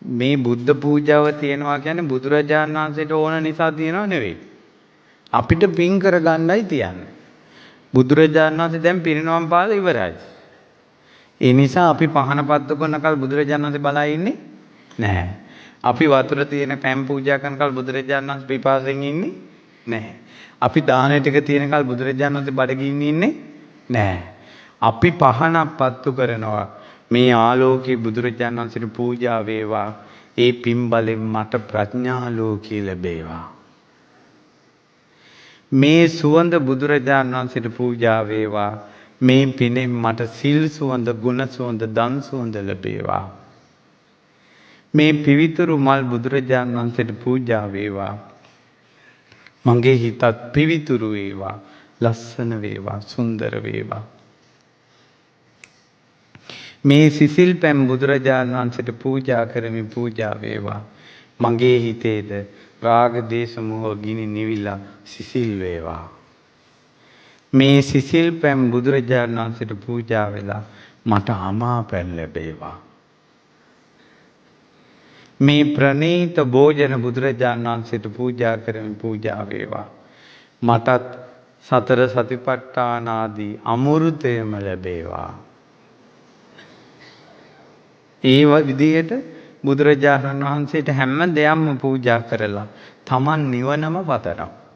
මේ බුද්ධ පූජාව තියනවා කියන්නේ බුදුරජාණන් වහන්සේට ඕන නිසා තියනව නෙවෙයි. අපිට පින් කරගන්නයි තියන්නේ. බුදුරජාණන් වහන්සේ දැන් පිරිනවම් පාලා ඉවරයි. ඒ නිසා අපි පහන පත්තු කරනකල් බුදුරජාණන් වහන්සේ බලා ඉන්නේ නැහැ. අපි වතුර තියෙන පැන් පූජා කරනකල් බුදුරජාණන් වහන්සේ පිපාසයෙන් ඉන්නේ නැහැ. අපි දාන ටික තියෙනකල් බුදුරජාණන් වහන්සේ බඩගින්න ඉන්නේ නැහැ. අපි පහනක් පත්තු කරනවා. මේ ආලෝකයේ බුදුරජාණන් වහන්සේට පූජා වේවා. ඒ පින් බලෙන් මට ප්‍රඥා ලෝකී ලැබේවා. මේ සුවඳ බුදුරජාණන් වහන්සේට පූජා වේවා. මේ පිනෙන් මට සිල් සුවඳ, ගුණ සුවඳ, දන් සුවඳ ලැබේවා. මේ පිවිතුරු මල් බුදුරජාණන් වහන්සේට පූජා වේවා. මගේ හිතත් පිවිතුරු වේවා, ලස්සන වේවා, සුන්දර වේවා. මේ සිසිල් පැන් බුදුරජාණන් වහන්සේට පූජා කරමින් පූජා වේවා. මගේ හිතේද රාග දේශ මොහ ගිනි නිවිලා සිසිල් වේවා. මේ සිසිල් පැන් බුදුරජාණන් වහන්සේට පූජා වෙලා මට අමා පැන් ලැබේවා. මේ ප්‍රණීත භෝජන බුදුරජාණන් වහන්සේට පූජා කරමින් පූජා වේවා. මටත් සතර සතිපට්ඨාන ආදී අමෘතයම ලැබේවා. ඒ විදිහට බුදුරජාණන් වහන්සේට හැම දෙයක්ම පූජා කරලා තමන් නිවනම පතනවා.